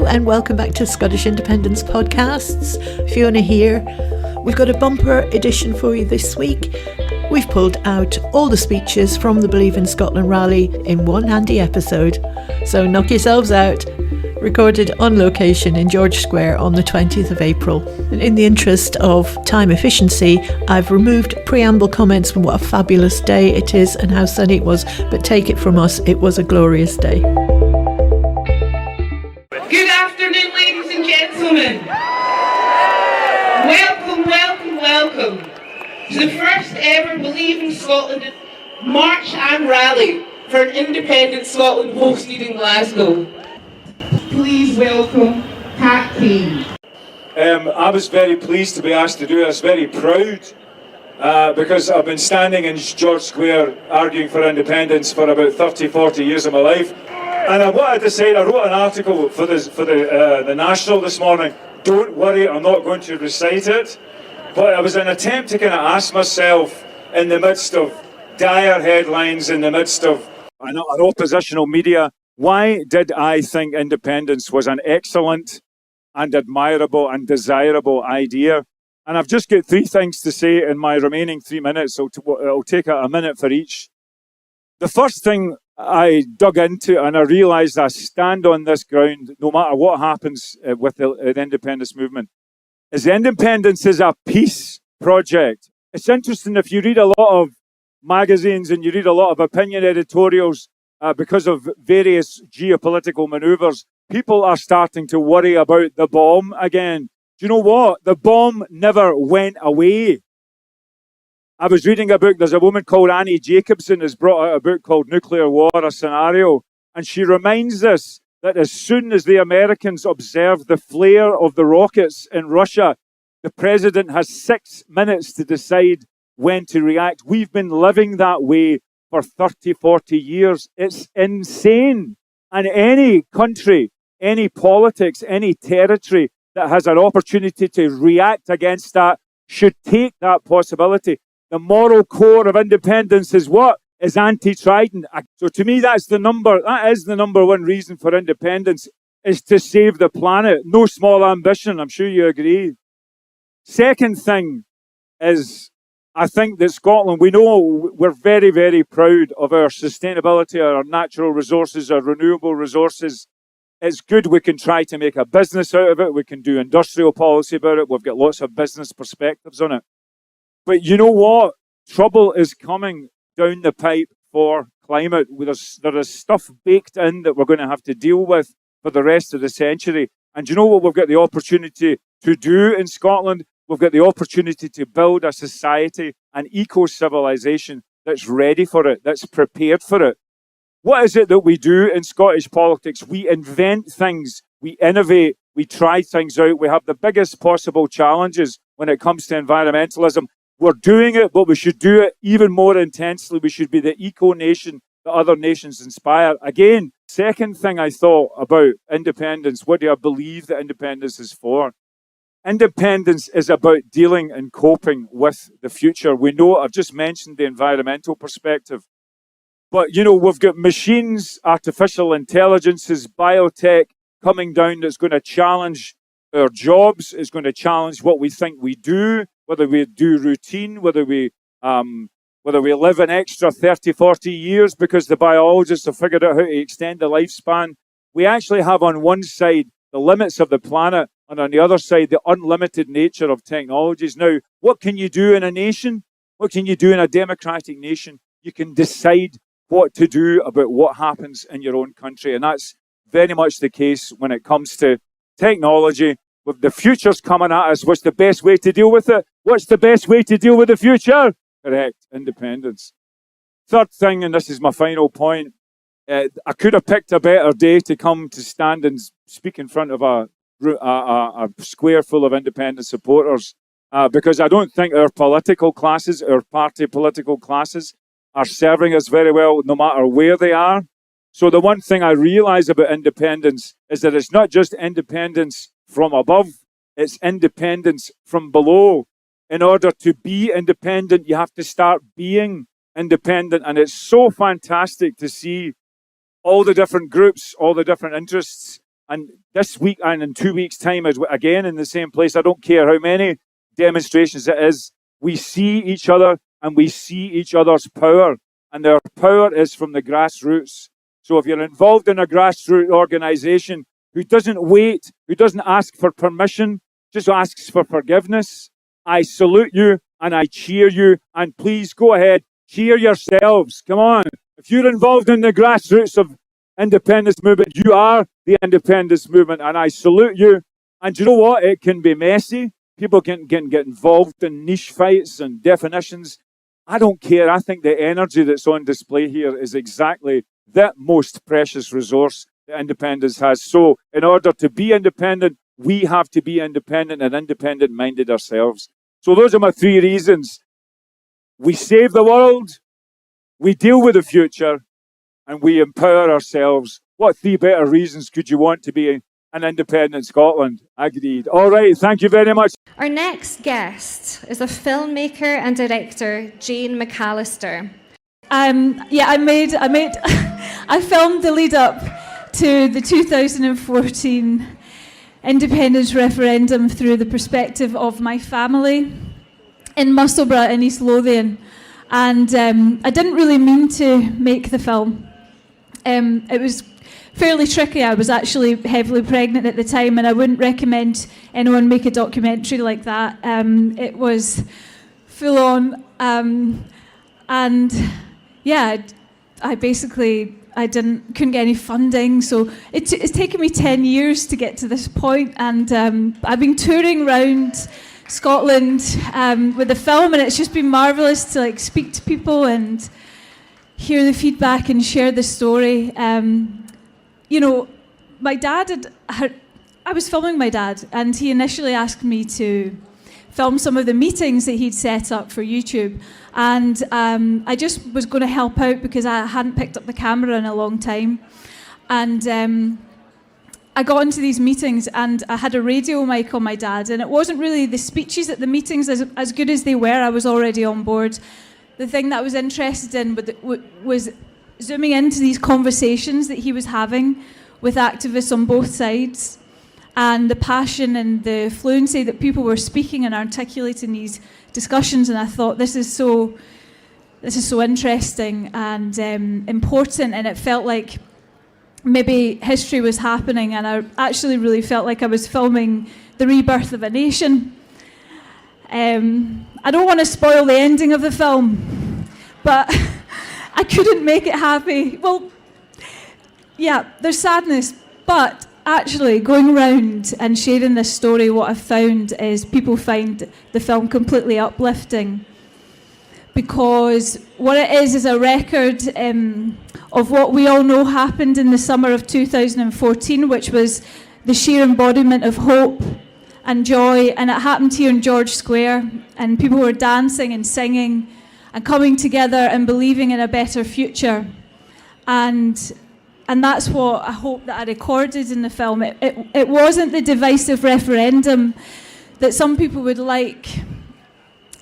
and welcome back to Scottish Independence Podcasts. Fiona here. We've got a bumper edition for you this week. We've pulled out all the speeches from the Believe in Scotland rally in one handy episode. So knock yourselves out. Recorded on location in George Square on the 20th of April. And in the interest of time efficiency, I've removed preamble comments from what a fabulous day it is and how sunny it was, but take it from us, it was a glorious day. Good afternoon, ladies and gentlemen. Welcome to the first ever Believe in Scotland March and Rally for an Independent Scotland hosted in Glasgow. Please welcome Kane. I was very pleased to be asked to do this, very proud, because I've been standing in George Square arguing for independence for about 30-40 years of my life. And I wanted to say, I wrote an article for the National this morning. Don't worry, I'm not going to recite it. But it was an attempt to kind of ask myself, in the midst of dire headlines, in the midst of an oppositional media, why did I think independence was an excellent and admirable and desirable idea? And I've just got three things to say in my remaining 3 minutes, so it'll take a minute for each. The first thing I dug into, and I realised I stand on this ground no matter what happens with the independence movement, is independence is a peace project. It's interesting, if you read a lot of magazines and you read a lot of opinion editorials, because of various geopolitical manoeuvres, people are starting to worry about the bomb again. Do you know what? The bomb never went away. I was reading a book, there's a woman called Annie Jacobson who's brought out a book called Nuclear War, a Scenario, and she reminds us that as soon as the Americans observe the flare of the rockets in Russia, the president has 6 minutes to decide when to react. We've been living that way for 30, 40 years. It's insane. And any country, any politics, any territory that has an opportunity to react against that should take that possibility. The moral core of independence is what? Is anti-Trident. So to me, that is the number one reason for independence, is to save the planet. No small ambition, I'm sure you agree. Second thing is, I think that Scotland, we know we're very, very proud of our sustainability, our natural resources, our renewable resources. It's good we can try to make a business out of it. We can do industrial policy about it. We've got lots of business perspectives on it. But you know what? Trouble is coming down the pipe for climate. There is stuff baked in that we're going to have to deal with for the rest of the century. And you know what we've got the opportunity to do in Scotland? We've got the opportunity to build a society, an eco-civilization that's ready for it, that's prepared for it. What is it that we do in Scottish politics? We invent things, we innovate, we try things out. We have the biggest possible challenges when it comes to environmentalism. We're doing it, but we should do it even more intensely. We should be the eco-nation that other nations inspire. Again, second thing I thought about independence, what do I believe that independence is for? Independence is about dealing and coping with the future. We know, I've just mentioned the environmental perspective, but you know, we've got machines, artificial intelligences, biotech coming down that's going to challenge our jobs, is going to challenge what we think we do, whether we do routine, whether we live an extra 30, 40 years because the biologists have figured out how to extend the lifespan. We actually have on one side the limits of the planet, and on the other side, the unlimited nature of technologies. Now, what can you do in a nation? What can you do in a democratic nation? You can decide what to do about what happens in your own country. And that's very much the case when it comes to technology. With the future's coming at us, what's the best way to deal with it? What's the best way to deal with the future? Correct, independence. Third thing, and this is my final point, I could have picked a better day to come to stand and speak in front of a square full of independent supporters, because I don't think our political classes, our party political classes, are serving us very well no matter where they are. So the one thing I realise about independence is that it's not just independence from above, it's independence from below. In order to be independent, you have to start being independent. And it's so fantastic to see all the different groups, all the different interests And this week and in 2 weeks' time, is again in the same place. I don't care how many demonstrations it is. We see each other and we see each other's power. And their power is from the grassroots. So if you're involved in a grassroots organisation who doesn't wait, who doesn't ask for permission, just asks for forgiveness, I salute you and I cheer you. And please go ahead, cheer yourselves. Come on. If you're involved in the grassroots of independence movement, you are the independence movement, and I salute you. And do you know what? It can be messy. People can get involved in niche fights and definitions. I don't care. I think the energy that's on display here is exactly the most precious resource that independence has. So in order to be independent, we have to be independent and independent-minded ourselves. So those are my 3 reasons. We save the world, we deal with the future, and we empower ourselves. What 3 better reasons could you want to be an independent Scotland? Agreed. All right, thank you very much. Our next guest is a filmmaker and director, Jane McAllister. I filmed the lead up to the 2014 independence referendum through the perspective of my family in Musselburgh in East Lothian. And I didn't really mean to make the film. It was fairly tricky. I was actually heavily pregnant at the time, and I wouldn't recommend anyone make a documentary like that. It was full on, and yeah, I couldn't get any funding, so it's taken me 10 years to get to this point, and I've been touring around Scotland with the film, and it's just been marvellous to speak to people and hear the feedback and share the story. My dad I was filming my dad, and he initially asked me to film some of the meetings that he'd set up for YouTube, and I just was going to help out because I hadn't picked up the camera in a long time, and I got into these meetings and I had a radio mic on my dad, and it wasn't really the speeches at the meetings, as good as they were. I was already on board. The thing that I was interested in was zooming into these conversations that he was having with activists on both sides, and the passion and the fluency that people were speaking and articulating these discussions. And I thought, this is so interesting and important, and it felt like maybe history was happening, and I actually really felt like I was filming the rebirth of a nation. I don't want to spoil the ending of the film, but I couldn't make it happy. Well, yeah, there's sadness, but actually going around and sharing this story, what I've found is people find the film completely uplifting, because what it is a record of what we all know happened in the summer of 2014, which was the sheer embodiment of hope and joy, and it happened here in George Square, and people were dancing and singing and coming together and believing in a better future. And that's what I hope that I recorded in the film. It wasn't the divisive referendum that some people would like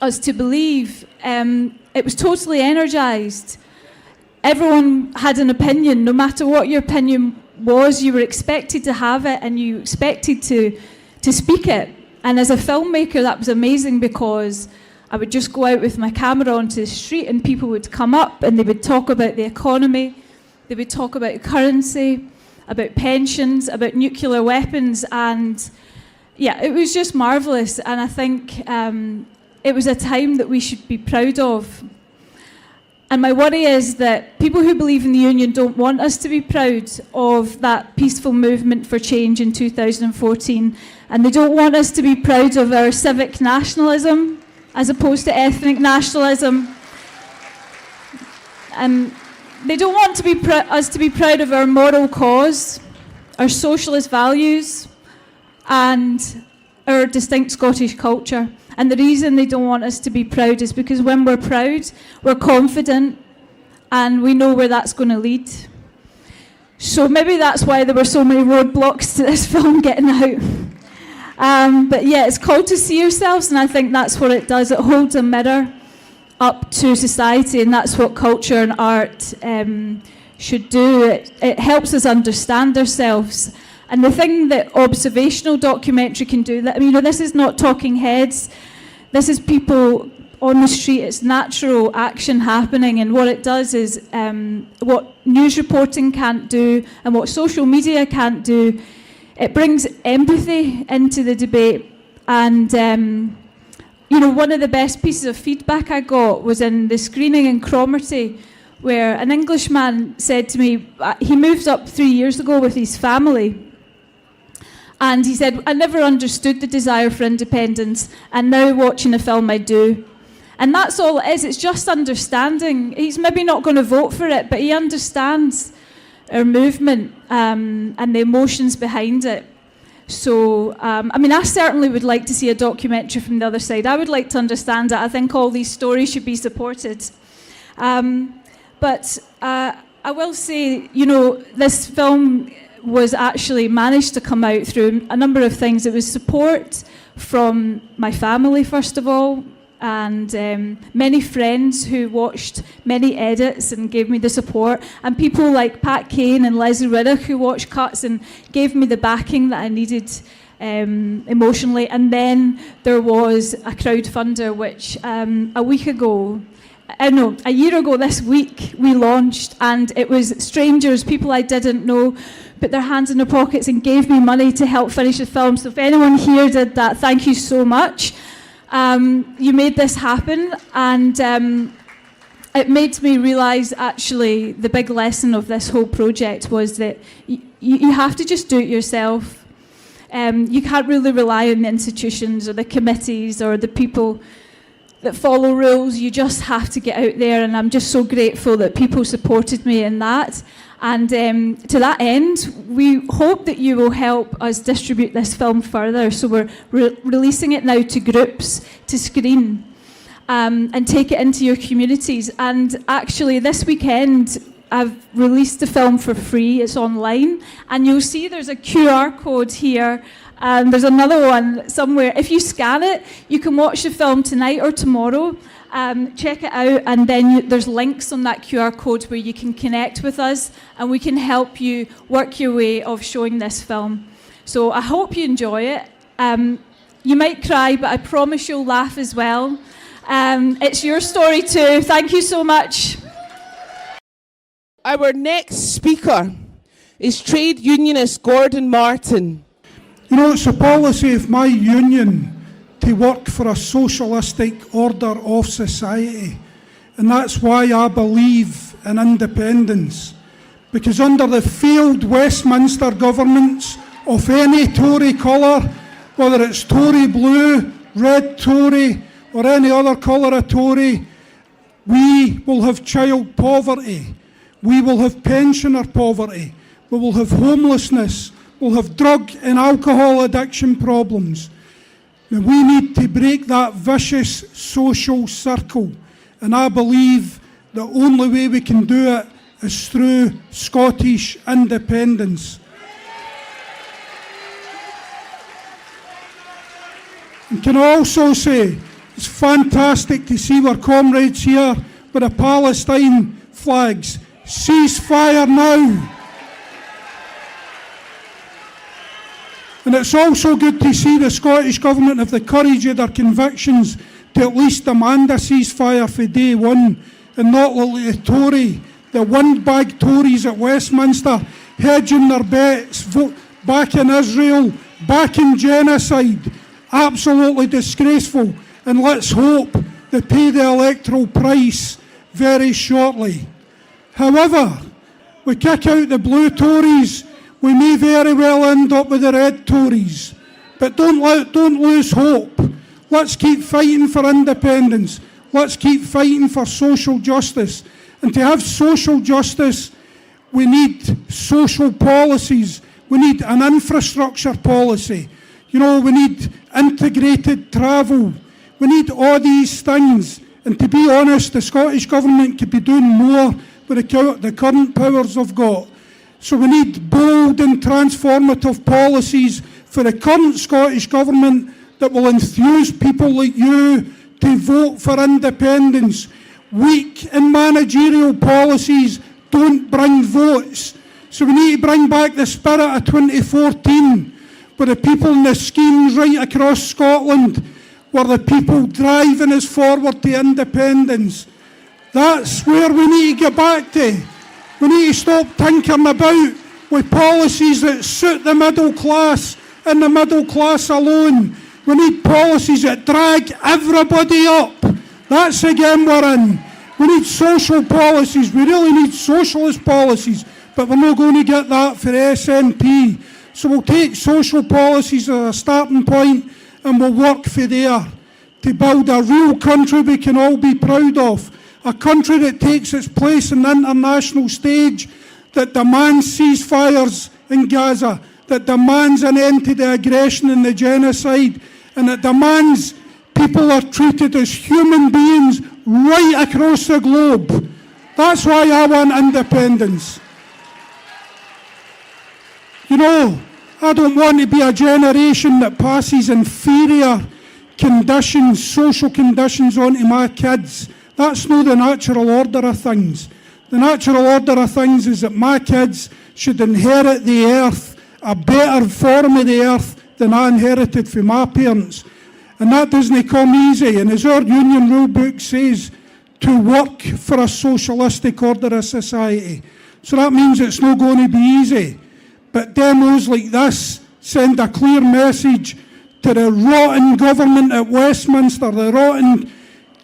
us to believe. It was totally energised. Everyone had an opinion. No matter what your opinion was, you were expected to have it, and you expected to speak it. And as a filmmaker, that was amazing, because I would just go out with my camera onto the street and people would come up and they would talk about the economy, they would talk about currency, about pensions, about nuclear weapons, and yeah, it was just marvellous. And I think it was a time that we should be proud of. And my worry is that people who believe in the Union don't want us to be proud of that peaceful movement for change in 2014, and they don't want us to be proud of our civic nationalism as opposed to ethnic nationalism. And they don't want us to be proud of our moral cause, our socialist values, and our distinct Scottish culture. And the reason they don't want us to be proud is because when we're proud, we're confident, and we know where that's going to lead. So maybe that's why there were so many roadblocks to this film getting out. But yeah, it's called To See Yourselves, and I think that's what it does. It holds a mirror up to society, and that's what culture and art should do. It helps us understand ourselves, And the thing that observational documentary can do, this is not talking heads, this is people on the street, it's natural action happening, and what it does is what news reporting can't do and what social media can't do, it brings empathy into the debate. And one of the best pieces of feedback I got was in the screening in Cromarty, where an Englishman said to me, he moved up 3 years ago with his family, and he said, I never understood the desire for independence, and now watching the film I do. And that's all it is, it's just understanding. He's maybe not going to vote for it, but he understands our movement and the emotions behind it. So, I certainly would like to see a documentary from the other side. I would like to understand it. I think all these stories should be supported. But I will say, this film was actually managed to come out through a number of things. It was support from my family, first of all, and many friends who watched many edits and gave me the support, and people like Pat Kane and Leslie Riddick who watched cuts and gave me the backing that I needed emotionally. And then there was a crowdfunder which a year ago this week we launched, and it was strangers, people I didn't know, put their hands in their pockets and gave me money to help finish the film. So if anyone here did that, thank you so much. You made this happen, and it made me realise actually the big lesson of this whole project was that you have to just do it yourself. You can't really rely on the institutions or the committees or the people that follow rules. You just have to get out there, and I'm just so grateful that people supported me in that. And to that end, we hope that you will help us distribute this film further. So we're releasing it now to groups to screen and take it into your communities. And actually this weekend, I've released the film for free. It's online. And you'll see there's a QR code here. And there's another one somewhere. If you scan it, you can watch the film tonight or tomorrow. Check it out, and then there's links on that QR code where you can connect with us, and we can help you work your way of showing this film. So I hope you enjoy it. You might cry, but I promise you'll laugh as well. It's your story too. Thank you so much. Our next speaker is trade unionist Gordon Martin. It's a policy of my union to work for a socialistic order of society. And that's why I believe in independence. Because under the failed Westminster governments of any Tory colour, whether it's Tory blue, red Tory, or any other colour of Tory, we will have child poverty, we will have pensioner poverty, we will have homelessness, we'll have drug and alcohol addiction problems. Now, we need to break that vicious social circle, and I believe the only way we can do it is through Scottish independence. And can I also say, it's fantastic to see our comrades here with the Palestine flags. Ceasefire now! And it's also good to see the Scottish Government have the courage of their convictions to at least demand a ceasefire for day one, and not like the windbag Tories at Westminster, hedging their bets, back in Israel, back in genocide. Absolutely disgraceful. And let's hope they pay the electoral price very shortly. However, we kick out the blue Tories, we may very well end up with the red Tories. But don't lose hope. Let's keep fighting for independence. Let's keep fighting for social justice. And to have social justice, we need social policies. We need an infrastructure policy. We need integrated travel. We need all these things. And to be honest, the Scottish Government could be doing more with the current powers they've got. So we need bold and transformative policies for the current Scottish Government that will enthuse people like you to vote for independence. Weak and managerial policies don't bring votes. So we need to bring back the spirit of 2014, where the people in the schemes right across Scotland were the people driving us forward to independence. That's where we need to get back to. We need to stop tinkering about with policies that suit the middle class and the middle class alone. We need policies that drag everybody up. That's the game we're in. We need social policies. We really need socialist policies, but we're not going to get that for the SNP. So we'll take social policies as a starting point and we'll work for there to build a real country we can all be proud of. A country that takes its place in the international stage, that demands ceasefires in Gaza, that demands an end to the aggression and the genocide, and that demands people are treated as human beings right across the globe. That's why I want independence. You know, I don't want to be a generation that passes inferior conditions, social conditions onto my kids. That's not the natural order of things. The natural order of things is that my kids should inherit the earth, a better form of the earth than I inherited from my parents. And that doesn't come easy. And as our union rule book says, to work for a socialistic order of society. So that means it's not going to be easy. But demos like this send a clear message to the rotten government at Westminster, the rotten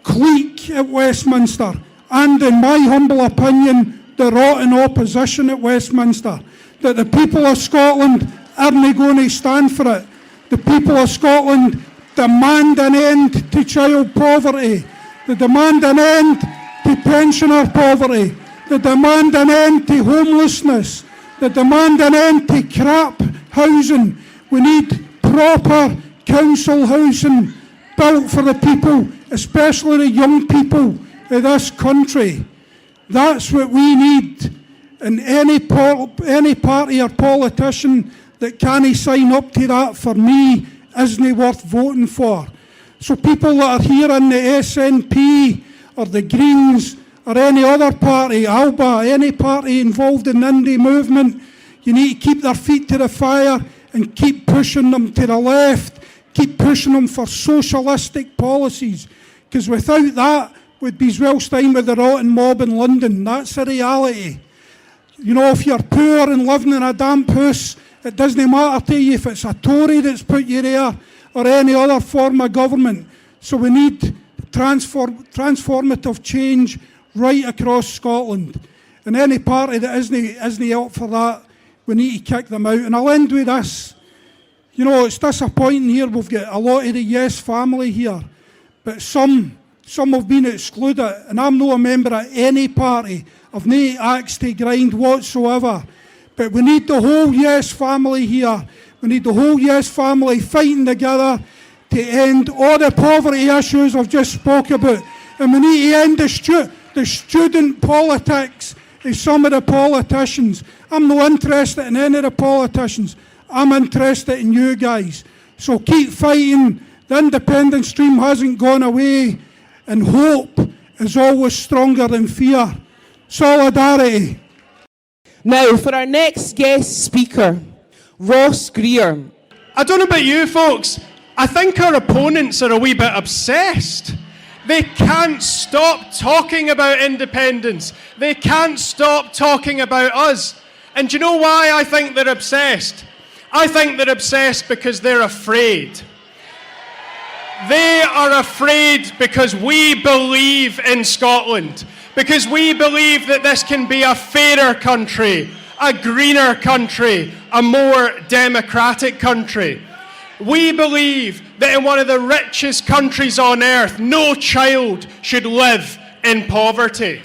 clique at Westminster, and in my humble opinion, the rotten opposition at Westminster, that the people of Scotland aren't going to stand for it. The people of Scotland demand an end to child poverty. They demand an end to pensioner poverty. They demand an end to homelessness. They demand an end to crap housing. We need proper council housing built for the people, especially the young people of this country. That's what we need. And any party or politician that can't sign up to that, for me, isn't worth voting for. So people that are here in the SNP or the Greens or any other party, ALBA, any party involved in the Indy movement, you need to keep their feet to the fire and keep pushing them to the left, keep pushing them for socialistic policies. Because without that, we'd be Zwelstein with the rotten mob in London. That's the reality. You know, if you're poor and living in a damp house, it doesn't matter to you if it's a Tory that's put you there or any other form of government. So we need transformative change right across Scotland. And any party that isn't up for that, we need to kick them out. And I'll end with this. You know, it's disappointing here. We've got a lot of the Yes family here, but some have been excluded. And I'm not a member of any party. I've no axe to grind whatsoever. But we need the whole Yes family here. We need the whole Yes family fighting together to end all the poverty issues I've just spoke about. And we need to end the student politics of some of the politicians. I'm not interested in any of the politicians. I'm interested in you guys. So keep fighting. The independent stream hasn't gone away. And hope is always stronger than fear. Solidarity. Now, for our next guest speaker, Ross Greer. I don't know about you folks, I think our opponents are a wee bit obsessed. They can't stop talking about independence. They can't stop talking about us. And do you know why I think they're obsessed? I think they're obsessed because they're afraid. They are afraid because we believe in Scotland. Because we believe that this can be a fairer country, a greener country, a more democratic country. We believe that in one of the richest countries on earth, no child should live in poverty.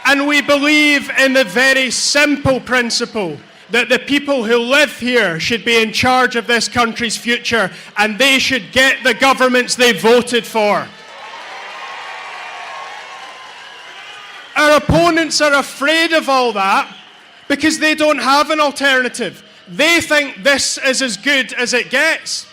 And we believe in the very simple principle that the people who live here should be in charge of this country's future, and they should get the governments they voted for. Our opponents are afraid of all that because they don't have an alternative. They think this is as good as it gets.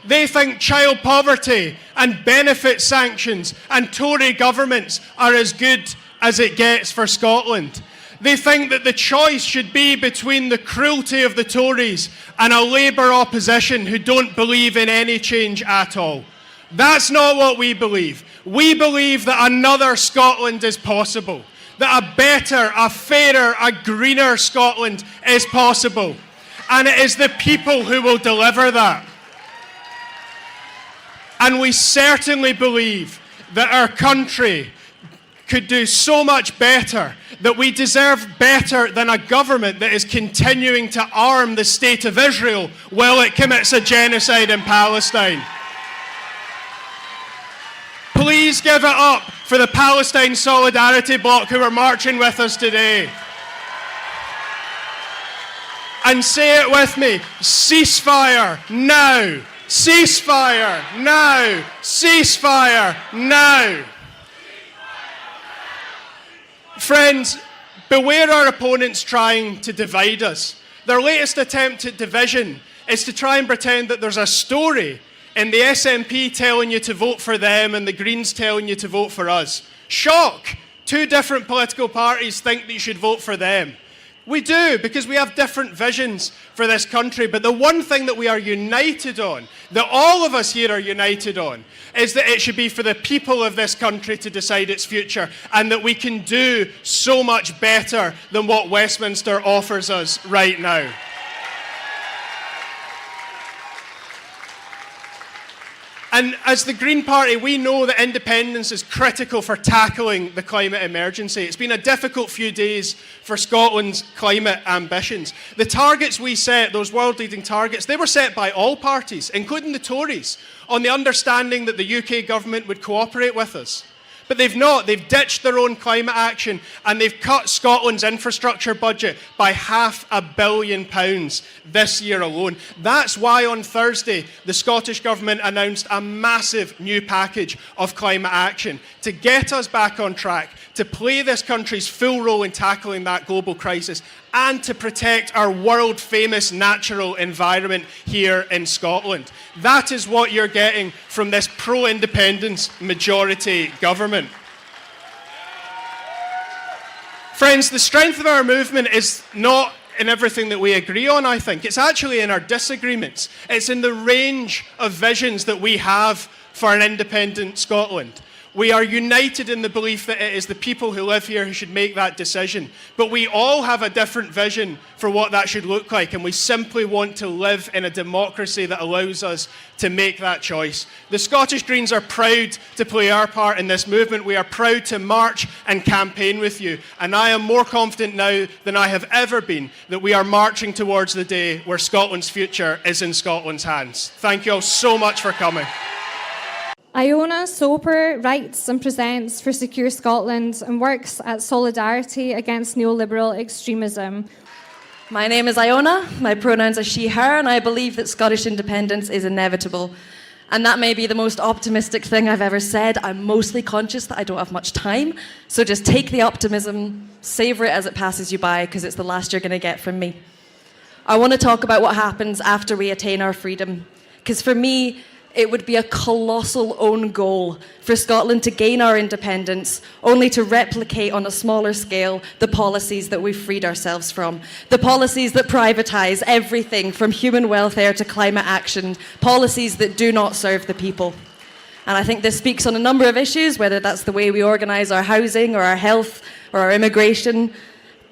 They think child poverty and benefit sanctions and Tory governments are as good as it gets for Scotland. They think that the choice should be between the cruelty of the Tories and a Labour opposition who don't believe in any change at all. That's not what we believe. We believe that another Scotland is possible, that a better, a fairer, a greener Scotland is possible. And it is the people who will deliver that. And we certainly believe that our country could do so much better, that we deserve better than a government that is continuing to arm the state of Israel while it commits a genocide in Palestine. Please give it up for the Palestine Solidarity Bloc who are marching with us today. And say it with me, ceasefire now, ceasefire now, ceasefire now. Friends, beware our opponents trying to divide us. Their latest attempt at division is to try and pretend that there's a story in the SNP telling you to vote for them and the Greens telling you to vote for us. Shock! Two different political parties think that you should vote for them. We do, because we have different visions for this country. But the one thing that we are united on, that all of us here are united on, is that it should be for the people of this country to decide its future, and that we can do so much better than what Westminster offers us right now. And as the Green Party, we know that independence is critical for tackling the climate emergency. It's been a difficult few days for Scotland's climate ambitions. The targets we set, those world-leading targets, they were set by all parties, including the Tories, on the understanding that the UK government would cooperate with us. But they've not. They've ditched their own climate action, and they've cut Scotland's infrastructure budget by £500 million this year alone. That's why on Thursday, the Scottish Government announced a massive new package of climate action to get us back on track, to play this country's full role in tackling that global crisis, and to protect our world-famous natural environment here in Scotland. That is what you're getting from this pro-independence majority government. Friends, the strength of our movement is not in everything that we agree on, I think. It's actually in our disagreements. It's in the range of visions that we have for an independent Scotland. We are united in the belief that it is the people who live here who should make that decision. But we all have a different vision for what that should look like, and we simply want to live in a democracy that allows us to make that choice. The Scottish Greens are proud to play our part in this movement. We are proud to march and campaign with you. And I am more confident now than I have ever been that we are marching towards the day where Scotland's future is in Scotland's hands. Thank you all so much for coming. Iona Soper writes and presents for Secure Scotland and works at Solidarity against neoliberal extremism. My name is Iona, my pronouns are she, her, and I believe that Scottish independence is inevitable. And that may be the most optimistic thing I've ever said. I'm mostly conscious that I don't have much time, so just take the optimism, savour it as it passes you by, because it's the last you're going to get from me. I want to talk about what happens after we attain our freedom, because for me, it would be a colossal own goal for Scotland to gain our independence, only to replicate on a smaller scale the policies that we've freed ourselves from. The policies that privatise everything from human welfare to climate action, policies that do not serve the people. And I think this speaks on a number of issues, whether that's the way we organise our housing or our health or our immigration.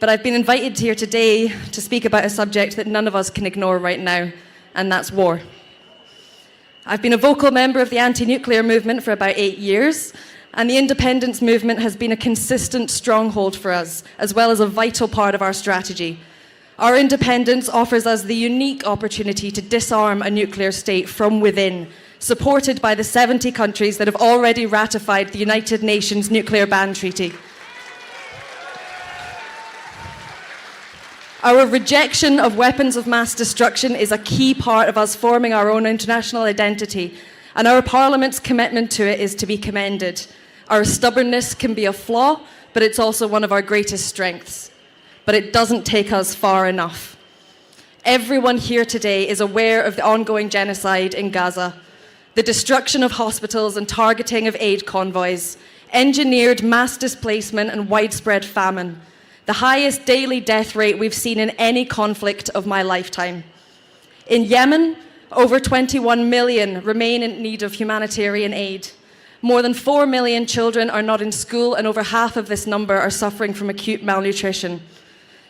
But I've been invited here today to speak about a subject that none of us can ignore right now, and that's war. I've been a vocal member of the anti-nuclear movement for about 8 years, and the independence movement has been a consistent stronghold for us, as well as a vital part of our strategy. Our independence offers us the unique opportunity to disarm a nuclear state from within, supported by the 70 countries that have already ratified the United Nations Nuclear Ban Treaty. Our rejection of weapons of mass destruction is a key part of us forming our own international identity, and our Parliament's commitment to it is to be commended. Our stubbornness can be a flaw, but it's also one of our greatest strengths. But it doesn't take us far enough. Everyone here today is aware of the ongoing genocide in Gaza, the destruction of hospitals and targeting of aid convoys, engineered mass displacement and widespread famine, the highest daily death rate we've seen in any conflict of my lifetime. In Yemen, over 21 million remain in need of humanitarian aid. More than 4 million children are not in school, and over half of this number are suffering from acute malnutrition.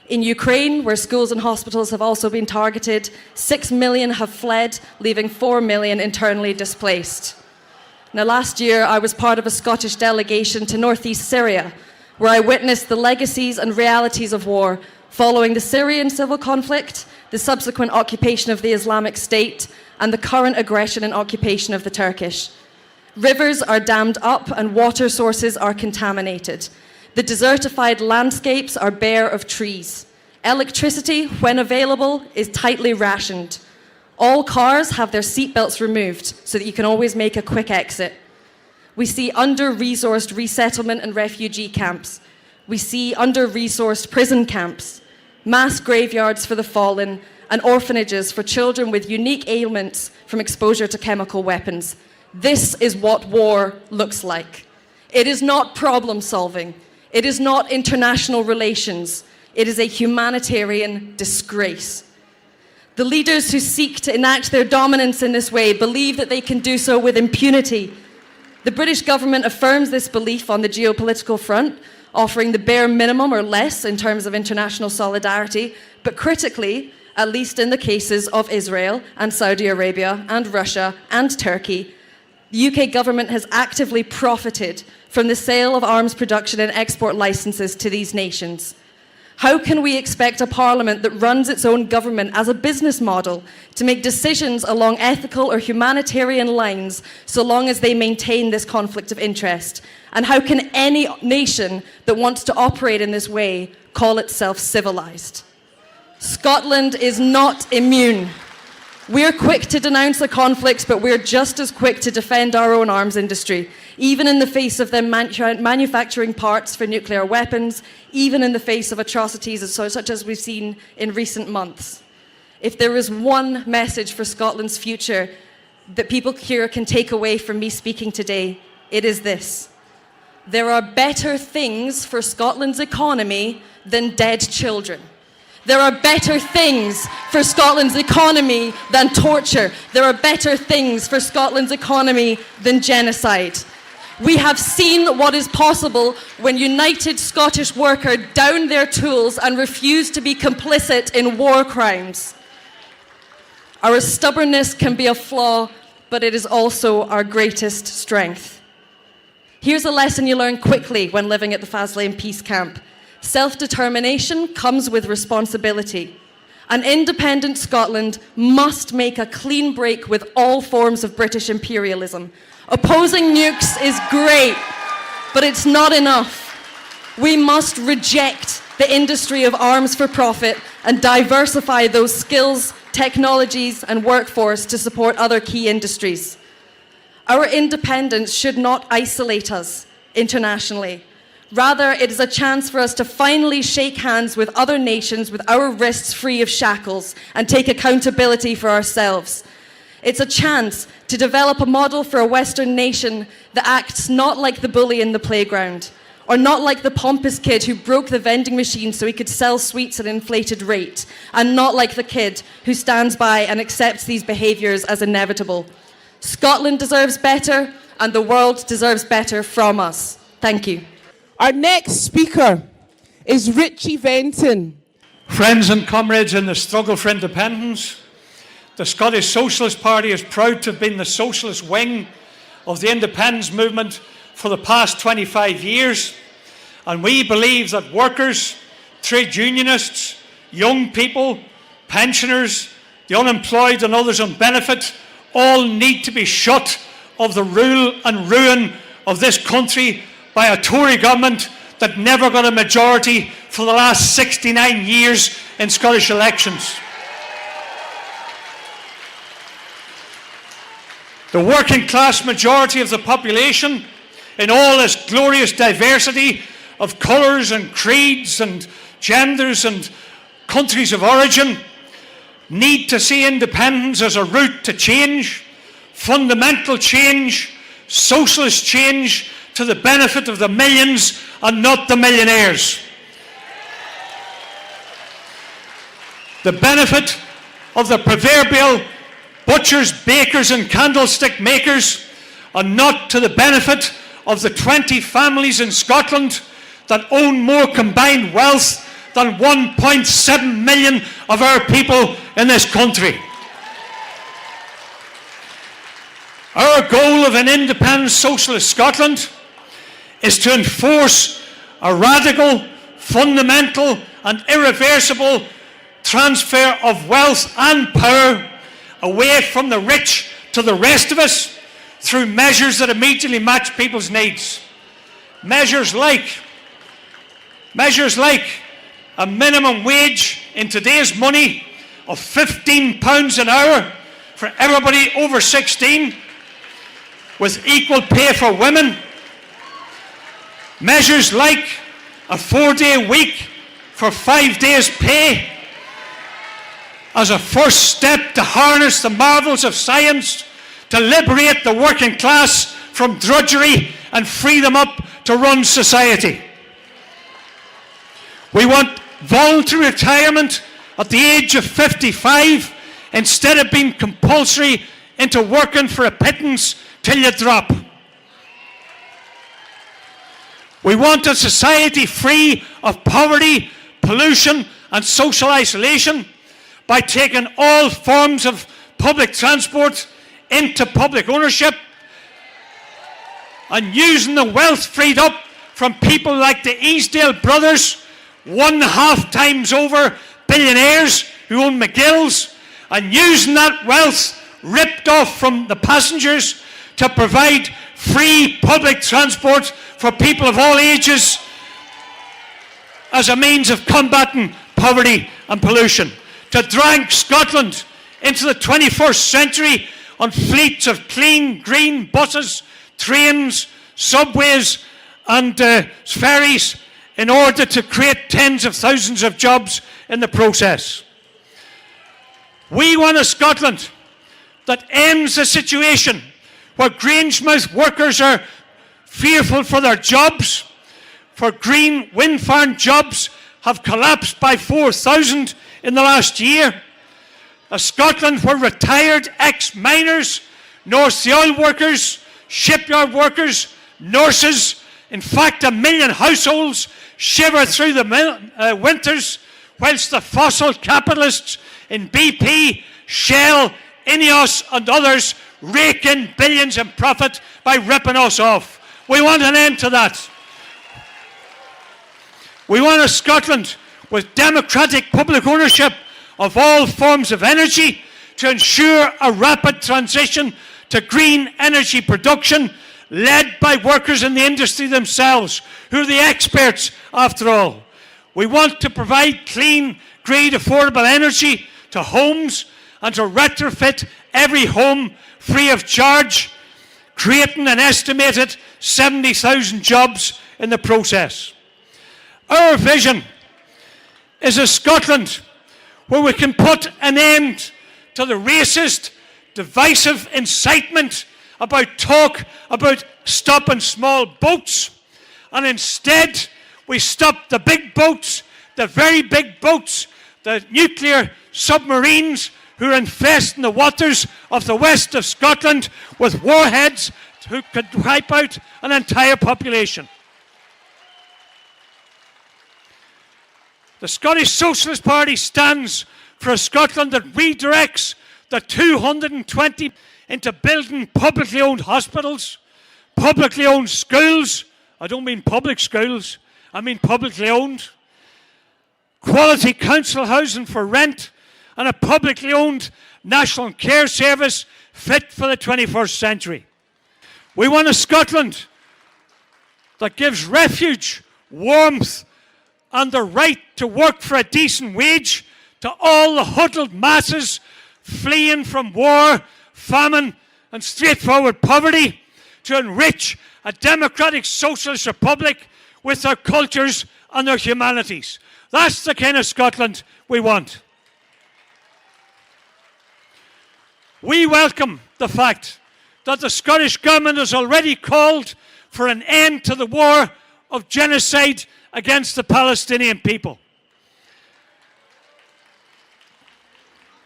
In Ukraine, where schools and hospitals have also been targeted, 6 million have fled, leaving 4 million internally displaced. Now, last year, I was part of a Scottish delegation to northeast Syria, where I witnessed the legacies and realities of war following the Syrian civil conflict, the subsequent occupation of the Islamic State, and the current aggression and occupation of the Turkish. Rivers are dammed up and water sources are contaminated. The desertified landscapes are bare of trees. Electricity, when available, is tightly rationed. All cars have their seatbelts removed so that you can always make a quick exit. We see under-resourced resettlement and refugee camps. We see under-resourced prison camps, mass graveyards for the fallen, and orphanages for children with unique ailments from exposure to chemical weapons. This is what war looks like. It is not problem solving. It is not international relations. It is a humanitarian disgrace. The leaders who seek to enact their dominance in this way believe that they can do so with impunity. The British government affirms this belief on the geopolitical front, offering the bare minimum or less in terms of international solidarity, but critically, at least in the cases of Israel and Saudi Arabia and Russia and Turkey, the UK government has actively profited from the sale of arms production and export licenses to these nations. How can we expect a parliament that runs its own government as a business model to make decisions along ethical or humanitarian lines so long as they maintain this conflict of interest? And how can any nation that wants to operate in this way call itself civilized? Scotland is not immune. We're quick to denounce the conflicts, but we're just as quick to defend our own arms industry, even in the face of them manufacturing parts for nuclear weapons, even in the face of atrocities such as we've seen in recent months. If there is one message for Scotland's future that people here can take away from me speaking today, it is this: there are better things for Scotland's economy than dead children. There are better things for Scotland's economy than torture. There are better things for Scotland's economy than genocide. We have seen what is possible when united Scottish workers down their tools and refuse to be complicit in war crimes. Our stubbornness can be a flaw, but it is also our greatest strength. Here's a lesson you learn quickly when living at the Faslane Peace Camp. Self-determination comes with responsibility. An independent Scotland must make a clean break with all forms of British imperialism. Opposing nukes is great, but it's not enough. We must reject the industry of arms for profit and diversify those skills, technologies, and workforce to support other key industries. Our independence should not isolate us internationally. Rather, it is a chance for us to finally shake hands with other nations with our wrists free of shackles and take accountability for ourselves. It's a chance to develop a model for a Western nation that acts not like the bully in the playground, or not like the pompous kid who broke the vending machine so he could sell sweets at an inflated rate, and not like the kid who stands by and accepts these behaviours as inevitable. Scotland deserves better, and the world deserves better from us. Thank you. Our next speaker is Richie Venton. Friends and comrades in the struggle for independence, the Scottish Socialist Party is proud to have been the socialist wing of the independence movement for the past 25 years, and we believe that workers, trade unionists, young people, pensioners, the unemployed and others on benefit all need to be shut of the rule and ruin of this country by a Tory government that never got a majority for the last 69 years in Scottish elections. The working class majority of the population, in all its glorious diversity of colours and creeds and genders and countries of origin, need to see independence as a route to change, fundamental change, socialist change, to the benefit of the millions and not the millionaires. the benefit of the proverbial butchers, bakers and candlestick makers, and not to the benefit of the 20 families in Scotland that own more combined wealth than 1.7 million of our people in this country. Our goal of an independent socialist Scotland is to enforce a radical, fundamental and irreversible transfer of wealth and power away from the rich to the rest of us through measures that immediately match people's needs. Measures like a minimum wage in today's money of £15 an hour for everybody over 16, with equal pay for women. Measures like a 4-day week for 5 days pay as a first step to harness the marvels of science, to liberate the working class from drudgery and free them up to run society. We want voluntary retirement at the age of 55 instead of being compulsory into working for a pittance till you drop. We want a society free of poverty, pollution and social isolation by taking all forms of public transport into public ownership and using the wealth freed up from people like the Easdale brothers, 1.5 times over billionaires who own McGill's, and using that wealth ripped off from the passengers to provide free public transport for people of all ages as a means of combating poverty and pollution. To drag Scotland into the 21st century on fleets of clean, green buses, trains, subways and ferries in order to create tens of thousands of jobs in the process. We want a Scotland that ends the situation where Grangemouth workers are fearful for their jobs, for green wind farm jobs have collapsed by 4,000 in the last year. A Scotland where retired ex-miners, North Sea oil workers, shipyard workers, nurses, in fact 1 million households shiver through the winters whilst the fossil capitalists in BP, Shell, Ineos and others rake in billions in profit by ripping us off. We want an end to that. We want a Scotland with democratic public ownership of all forms of energy to ensure a rapid transition to green energy production led by workers in the industry themselves, who are the experts after all. We want to provide clean, green, affordable energy to homes and to retrofit every home free of charge, creating an estimated 70,000 jobs in the process. Our vision is a Scotland where we can put an end to the racist, divisive incitement about talk about stopping small boats, and instead we stop the big boats, the very big boats, the nuclear submarines who are infesting the waters of the west of Scotland with warheads who could wipe out an entire population. The Scottish Socialist Party stands for a Scotland that redirects the 220 into building publicly owned hospitals, publicly owned schools. I don't mean public schools, I mean publicly owned. Quality council housing for rent and a publicly owned national care service fit for the 21st century. We want a Scotland that gives refuge, warmth and the right to work for a decent wage to all the huddled masses fleeing from war, famine and straightforward poverty, to enrich a democratic socialist republic with their cultures and their humanities. That's the kind of Scotland we want. We welcome the fact that the Scottish Government has already called for an end to the war of genocide against the Palestinian people.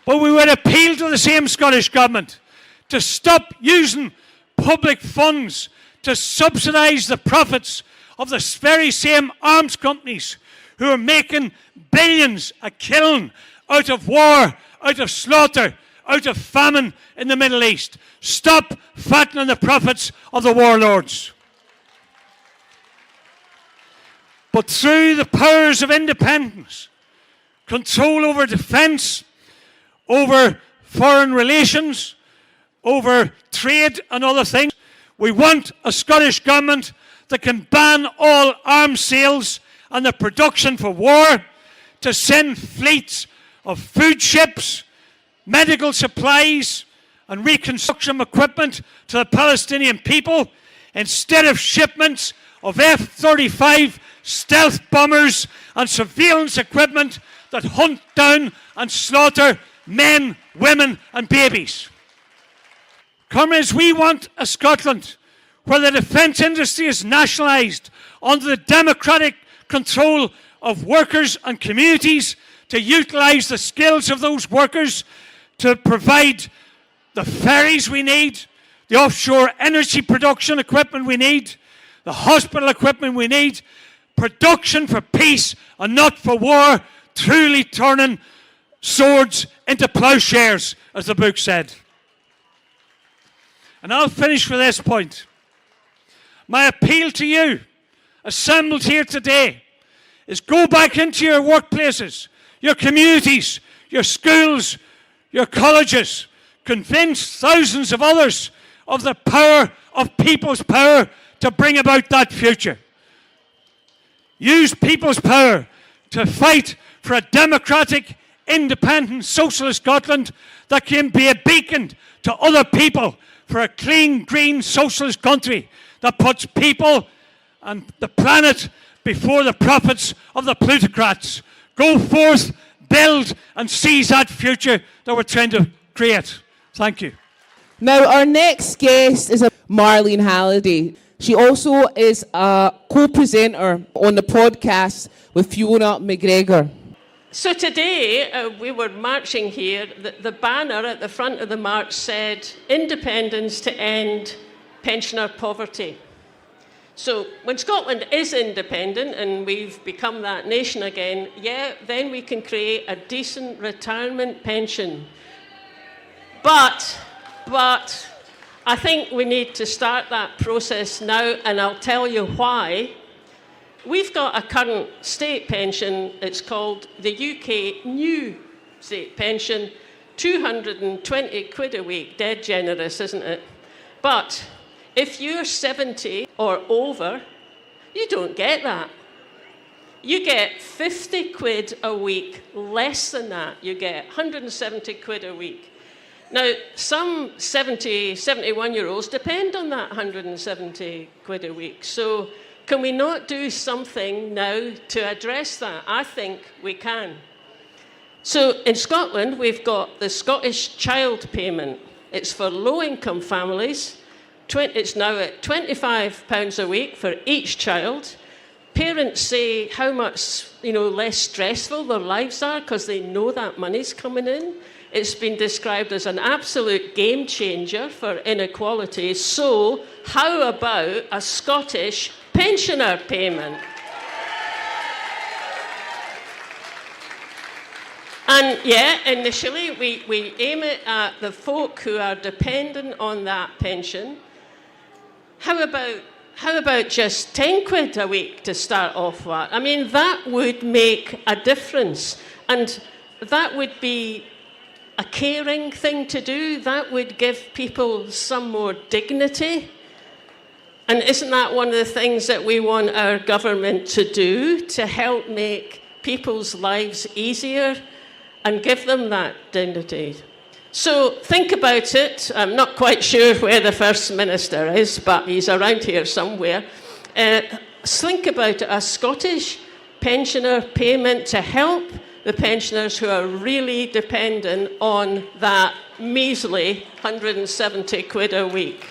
But we would appeal to the same Scottish Government to stop using public funds to subsidise the profits of the very same arms companies who are making billions a killing out of war, out of slaughter, out of famine in the Middle East. Stop fattening the profits of the warlords. But through the powers of independence, control over defence, over foreign relations, over trade and other things, we want a Scottish Government that can ban all arms sales and the production for war, to send fleets of food ships, medical supplies and reconstruction equipment to the Palestinian people instead of shipments of F-35 stealth bombers and surveillance equipment that hunt down and slaughter men, women and babies. Comrades, we want a Scotland where the defence industry is nationalised under the democratic control of workers and communities, to utilise the skills of those workers to provide the ferries we need, the offshore energy production equipment we need, the hospital equipment we need, production for peace and not for war, truly turning swords into ploughshares, as the book said. And I'll finish with this point. My appeal to you, assembled here today, is go back into your workplaces, your communities, your schools, your colleges. Convince thousands of others of the power of people's power to bring about that future. Use people's power to fight for a democratic, independent, socialist Scotland that can be a beacon to other people for a clean, green, socialist country that puts people and the planet before the profits of the plutocrats. Go forth, build and seize that future that we're trying to create. Thank you. Now, our next guest is Marlene Halliday. She also is a co-presenter on the podcast with Fiona McGregor. So today, we were marching here. The banner at the front of the march said, "Independence to end pensioner poverty." So when Scotland is independent and we've become that nation again, then we can create a decent retirement pension. But I think we need to start that process now, and I'll tell you why. We've got a current state pension. It's called the UK New State Pension, 220 quid a week. Dead generous, isn't it? But if you're 70 or over, you don't get that. You get 50 quid a week less than that. You get 170 quid a week. Now, some 70, 71-year-olds depend on that 170 quid a week. So can we not do something now to address that? I think we can. So in Scotland, we've got the Scottish Child Payment. It's for low-income families. It's now at £25 a week for each child. Parents say how much less stressful their lives are because they know that money's coming in. It's been described as an absolute game changer for inequality. So how about a Scottish pensioner payment? And initially we aim it at the folk who are dependent on that pension. How about just 10 quid a week to start off with? I mean, that would make a difference. And that would be a caring thing to do. That would give people some more dignity. And isn't that one of the things that we want our government to do, to help make people's lives easier and give them that dignity? So think about it. I'm not quite sure where the First Minister is, but he's around here somewhere. Think about it, a Scottish pensioner payment to help the pensioners who are really dependent on that measly 170 quid a week.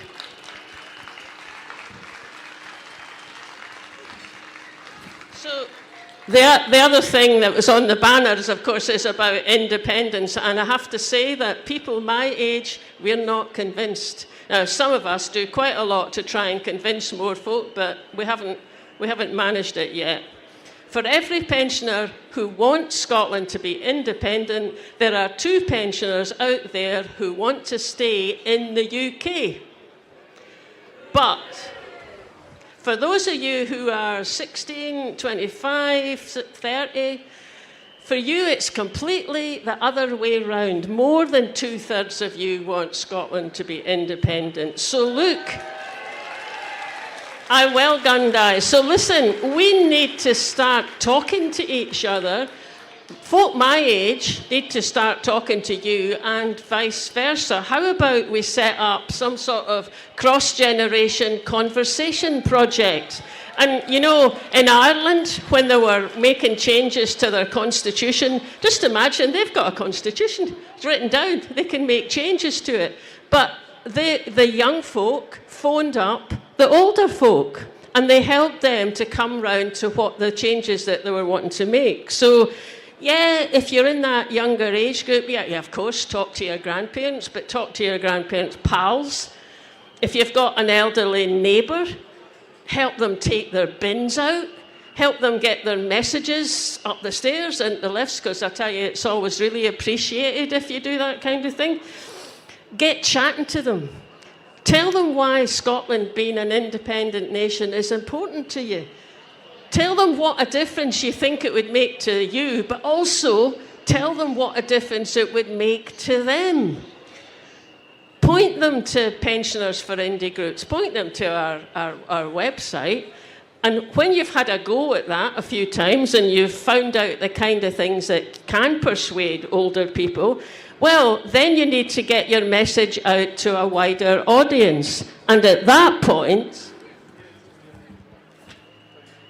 The other thing that was on the banners, of course, is about independence. And I have to say that people my age, we're not convinced. Now, some of us do quite a lot to try and convince more folk, but we haven't managed it yet. For every pensioner who wants Scotland to be independent, there are 2 pensioners out there who want to stay in the UK. But for those of you who are 16, 25, 30, for you it's completely the other way round. More than 2/3 of you want Scotland to be independent. So look, well done, guys. So listen, we need to start talking to each other. Folk my age need to start talking to you and vice versa. How about we set up some sort of cross-generation conversation project? And, you know, in Ireland, when they were making changes to their constitution, just imagine, they've got a constitution. It's written down. They can make changes to it. But the young folk phoned up the older folk, and they helped them to come round to what the changes that they were wanting to make. So, yeah, if you're in that younger age group, yeah, of course, talk to your grandparents, but talk to your grandparents' pals. If you've got an elderly neighbour, help them take their bins out, help them get their messages up the stairs and the lifts, because I tell you, it's always really appreciated if you do that kind of thing. Get chatting to them. Tell them why Scotland being an independent nation is important to you. Tell them what a difference you think it would make to you, but also tell them what a difference it would make to them. Point them to Pensioners for Indie Groups. Point them to our website. And when you've had a go at that a few times and you've found out the kind of things that can persuade older people, well, then you need to get your message out to a wider audience. And at that point,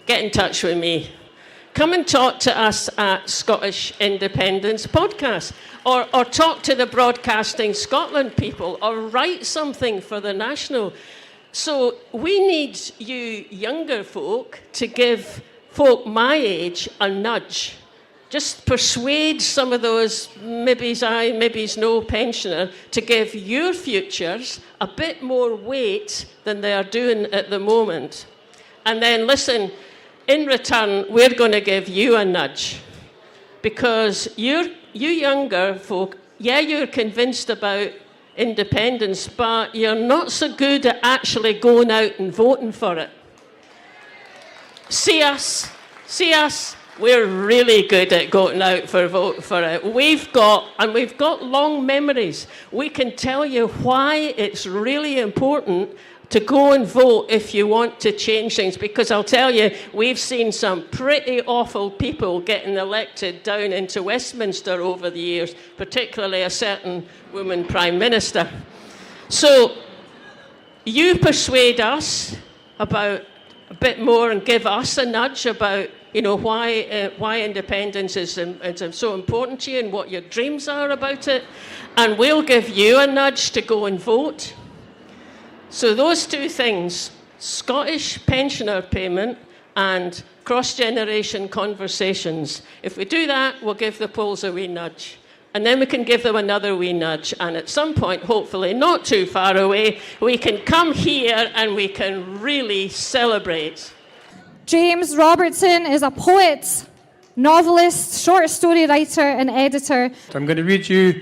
get in touch with me. Come and talk to us at Scottish Independence Podcast, or talk to the Broadcasting Scotland people, or write something for the National. So we need you younger folk to give folk my age a nudge. Just persuade some of those maybes aye, maybes no pensioner to give your futures a bit more weight than they are doing at the moment. And then listen, in return, we're going to give you a nudge, because you younger folk, yeah, you're convinced about independence, but you're not so good at actually going out and voting for it. See us, we're really good at going out for vote for it. We've got long memories. We can tell you why it's really important to go and vote if you want to change things, because I'll tell you, we've seen some pretty awful people getting elected down into Westminster over the years, particularly a certain woman Prime Minister. So you persuade us about a bit more and give us a nudge about, you know, why independence is so important to you and what your dreams are about it, and we'll give you a nudge to go and vote. So those 2 things, Scottish pensioner payment and cross-generation conversations. If we do that, we'll give the polls a wee nudge. And then we can give them another wee nudge. And at some point, hopefully not too far away, we can come here and we can really celebrate. James Robertson is a poet, novelist, short story writer and editor. I'm going to read you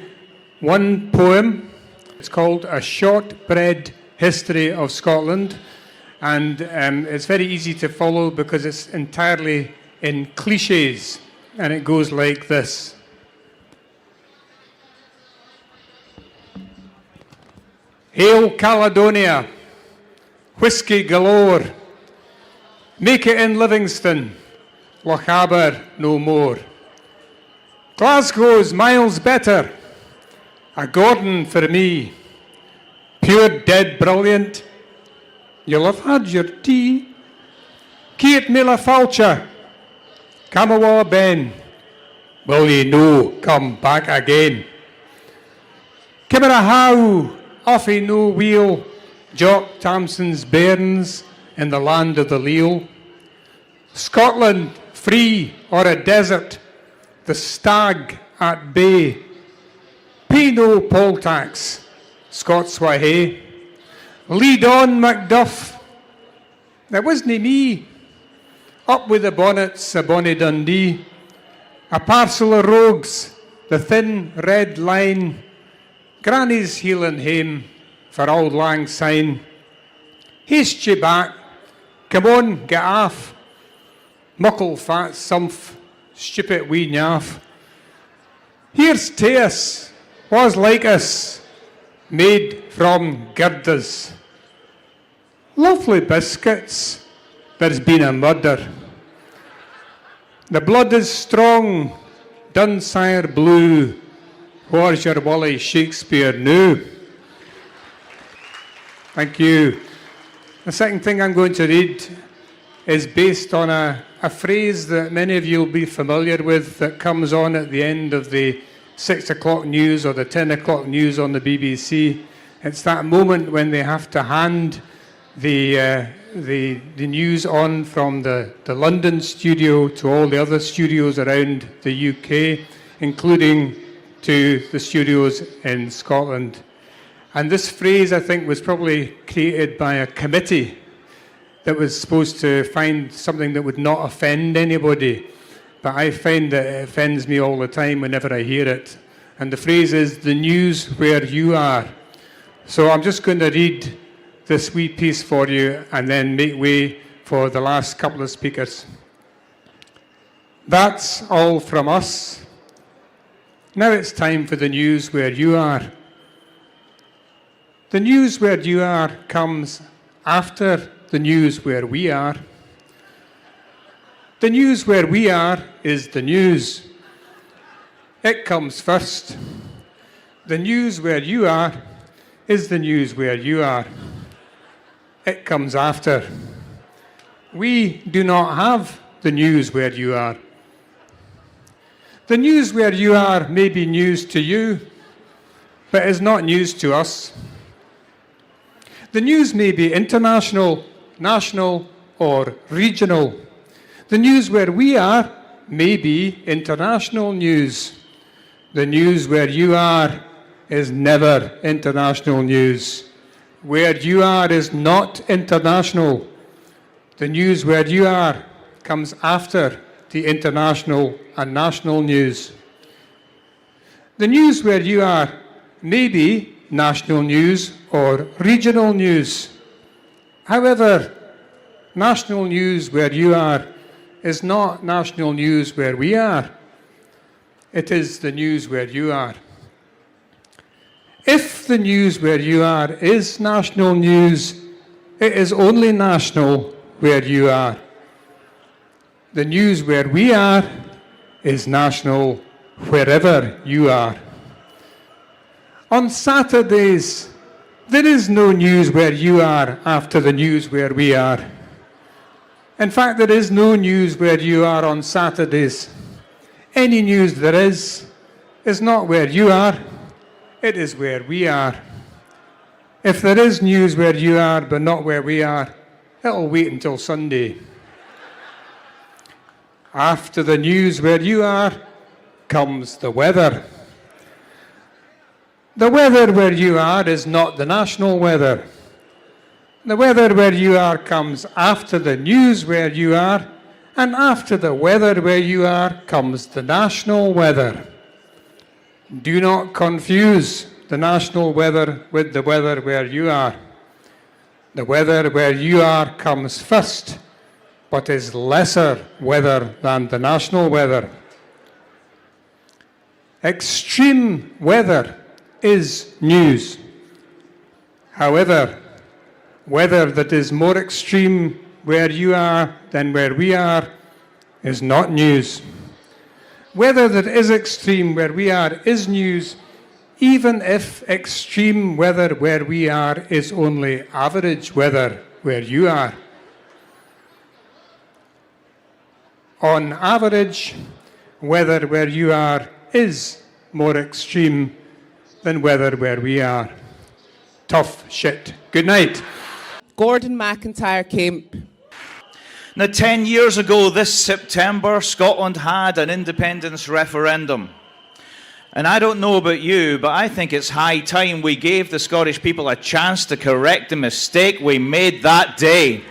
one poem. It's called A Shortbread History of Scotland, and it's very easy to follow because it's entirely in cliches, and it goes like this. Hail Caledonia, whiskey galore, make it in Livingston, Lochaber no more. Glasgow's miles better, a Gordon for me. Pure dead brilliant, you'll have had your tea. Keat Mila Falcha, Kamawa Ben, will ye no come back again? Kimera How, Offy no wheel, Jock Tamson's bairns in the land of the leal. Scotland, free or a desert, the stag at bay. Pay no poll tax, Scots wha hae. Lead on, Macduff. That wasna me. Up with the bonnets, a bonny Dundee. A parcel of rogues, the thin red line. Granny's heeling hame for Auld Lang Syne. Haste ye back, come on, get off. Muckle fat sumph, stupid wee naff. Here's to us, was like us, made from girders. Lovely biscuits, there's been a murder. The blood is strong, Dunsire blue. Where's your Wally Shakespeare now? Thank you. The second thing I'm going to read is based on a phrase that many of you will be familiar with that comes on at the end of the 6 o'clock news or the 10 o'clock news on the BBC. It's that moment when they have to hand the news on from the London studio to all the other studios around the UK, including to the studios in Scotland. And this phrase, I think, was probably created by a committee that was supposed to find something that would not offend anybody. But I find that it offends me all the time whenever I hear it. And the phrase is, the news where you are. So I'm just going to read this wee piece for you and then make way for the last couple of speakers. That's all from us. Now it's time for the news where you are. The news where you are comes after the news where we are. The news where we are is the news. It comes first. The news where you are is the news where you are. It comes after. We do not have the news where you are. The news where you are may be news to you, but is not news to us. The news may be international, national, or regional. The news where we are may be international news. The news where you are is never international news. Where you are is not international. The news where you are comes after the international and national news. The news where you are may be national news or regional news. However, national news where you are is not national news where we are. It is the news where you are. If the news where you are is national news, it is only national where you are. The news where we are is national wherever you are. On Saturdays, there is no news where you are after the news where we are. In fact, there is no news where you are on Saturdays. Any news there is not where you are, it is where we are. If there is news where you are but not where we are, it'll wait until Sunday. After the news where you are comes the weather. The weather where you are is not the national weather. The weather where you are comes after the news where you are, and after the weather where you are comes the national weather. Do not confuse the national weather with the weather where you are. The weather where you are comes first, but is lesser weather than the national weather. Extreme weather is news. However, weather that is more extreme where you are than where we are is not news. Weather that is extreme where we are is news, even if extreme weather where we are is only average weather where you are. On average, weather where you are is more extreme than weather where we are. Tough shit. Good night. Gordon MacIntyre-Kemp. Now, 10 years ago this September, Scotland had an independence referendum. And I don't know about you, but I think it's high time we gave the Scottish people a chance to correct the mistake we made that day.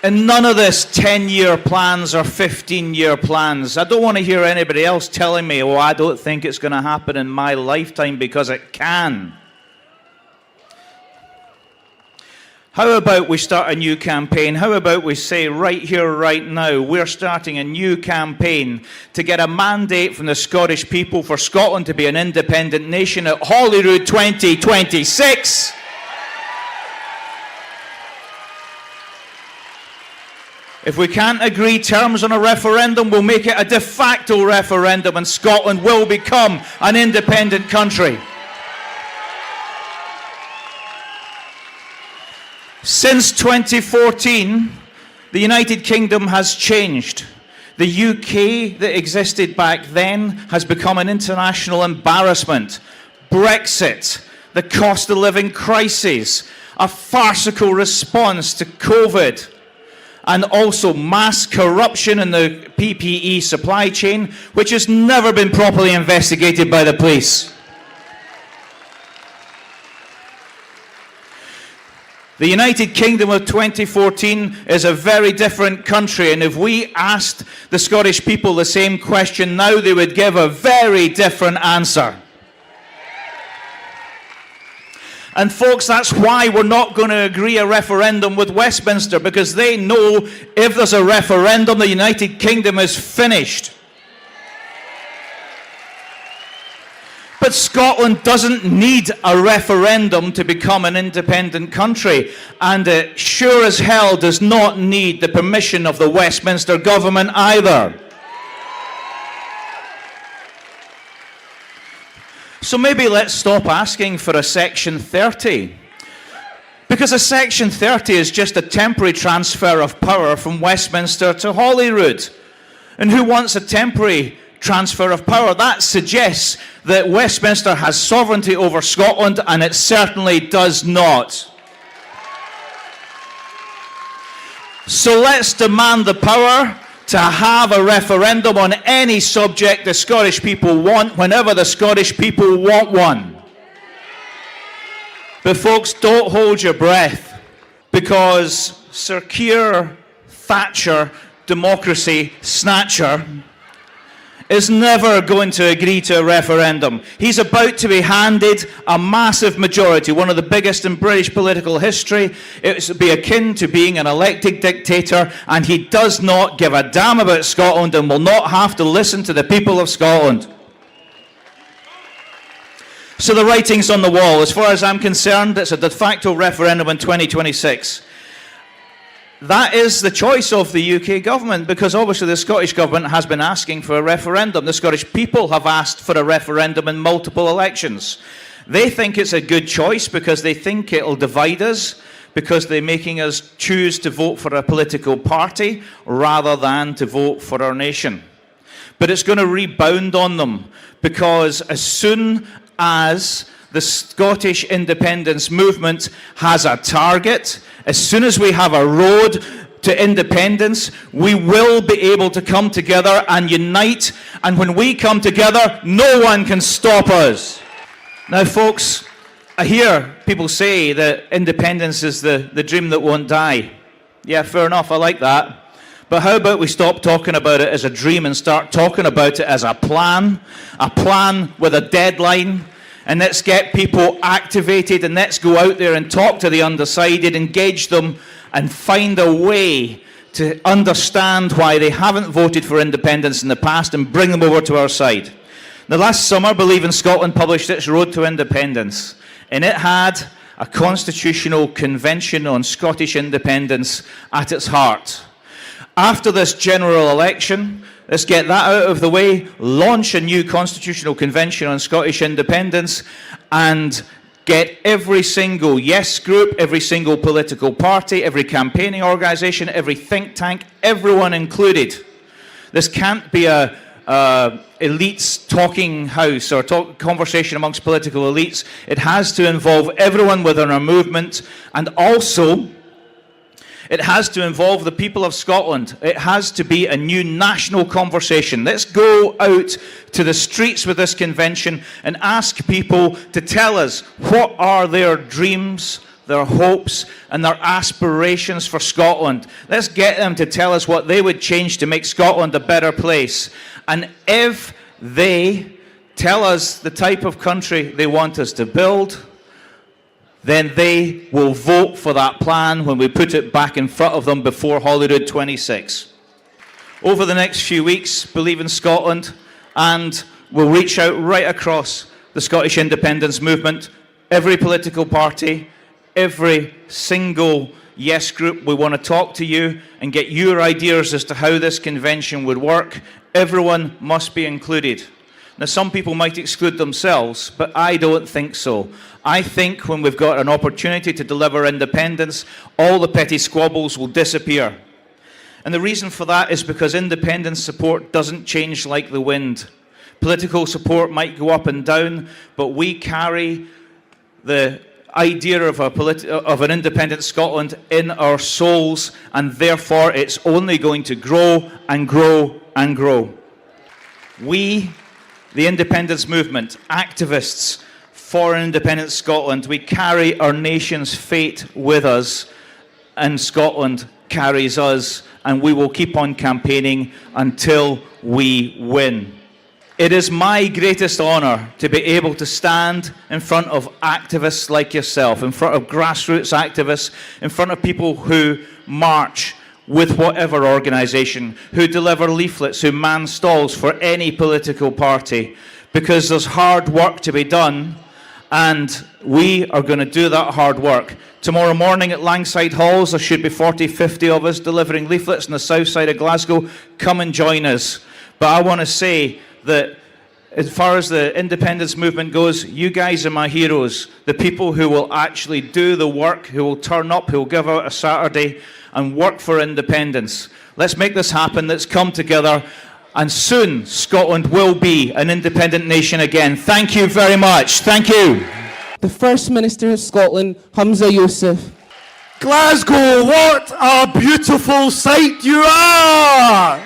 And none of this 10-year plans or 15-year plans. I don't want to hear anybody else telling me, oh, I don't think it's going to happen in my lifetime, because it can. How about we start a new campaign? How about we say right here, right now, we're starting a new campaign to get a mandate from the Scottish people for Scotland to be an independent nation at Holyrood 2026. If we can't agree terms on a referendum, we'll make it a de facto referendum and Scotland will become an independent country. Since 2014, the United Kingdom has changed. The UK that existed back then has become an international embarrassment. Brexit, the cost of living crisis, a farcical response to COVID, and also mass corruption in the PPE supply chain, which has never been properly investigated by the police. The United Kingdom of 2014 is a very different country, and if we asked the Scottish people the same question now, they would give a very different answer. And folks, that's why we're not going to agree a referendum with Westminster, because they know if there's a referendum, the United Kingdom is finished. But Scotland doesn't need a referendum to become an independent country, and it sure as hell does not need the permission of the Westminster government either. So maybe let's stop asking for a Section 30. Because a Section 30 is just a temporary transfer of power from Westminster to Holyrood. And who wants a temporary transfer of power? That suggests that Westminster has sovereignty over Scotland, and it certainly does not. So let's demand the power to have a referendum on any subject the Scottish people want, whenever the Scottish people want one. But folks, don't hold your breath, because Sir Keir Thatcher, democracy snatcher, is never going to agree to a referendum. He's about to be handed a massive majority, one of the biggest in British political history. It would be akin to being an elected dictator, and he does not give a damn about Scotland and will not have to listen to the people of Scotland. So the writing's on the wall. As far as I'm concerned, it's a de facto referendum in 2026. That is the choice of the UK government, because obviously the Scottish government has been asking for a referendum. The Scottish people have asked for a referendum in multiple elections. They think it's a good choice because they think it'll divide us, because they're making us choose to vote for a political party rather than to vote for our nation. But it's going to rebound on them, because as soon as the Scottish independence movement has a target, as soon as we have a road to independence, we will be able to come together and unite. And when we come together, no one can stop us. Now, folks, I hear people say that independence is the dream that won't die. Yeah, fair enough, I like that. But how about we stop talking about it as a dream and start talking about it as a plan with a deadline. And let's get people activated, and let's go out there and talk to the undecided, engage them, and find a way to understand why they haven't voted for independence in the past and bring them over to our side. Now, last summer, Believe in Scotland published its Road to Independence, and it had a constitutional convention on Scottish independence at its heart. After this general election, let's get that out of the way, launch a new constitutional convention on Scottish independence, and get every single yes group, every single political party, every campaigning organisation, every think tank, everyone included. This can't be a elites talking house or conversation amongst political elites. It has to involve everyone within our movement, and also it has to involve the people of Scotland. It has to be a new national conversation. Let's go out to the streets with this convention and ask people to tell us what are their dreams, their hopes, and their aspirations for Scotland. Let's get them to tell us what they would change to make Scotland a better place. And if they tell us the type of country they want us to build, then they will vote for that plan when we put it back in front of them before Holyrood 26. Over the next few weeks, Believe in Scotland, and we'll reach out right across the Scottish independence movement, every political party, every single yes group. We want to talk to you and get your ideas as to how this convention would work. Everyone must be included. Now, some people might exclude themselves, but I don't think so. I think when we've got an opportunity to deliver independence, all the petty squabbles will disappear. And the reason for that is because independence support doesn't change like the wind. Political support might go up and down, but we carry the idea of an independent Scotland in our souls, and therefore it's only going to grow and grow and grow. We, the independence movement, activists for an independent Scotland, we carry our nation's fate with us, and Scotland carries us, and we will keep on campaigning until we win. It is my greatest honour to be able to stand in front of activists like yourself, in front of grassroots activists, in front of people who march with whatever organisation, who deliver leaflets, who man stalls for any political party, because there's hard work to be done, and we are going to do that hard work. Tomorrow morning at Langside Halls, there should be 40, 50 of us delivering leaflets on the south side of Glasgow. Come and join us. But I want to say that as far as the independence movement goes, you guys are my heroes. The people who will actually do the work, who will turn up, who will give out a Saturday and work for independence. Let's make this happen. Let's come together. And soon, Scotland will be an independent nation again. Thank you very much. Thank you. The First Minister of Scotland, Humza Yousaf. Glasgow, what a beautiful sight you are!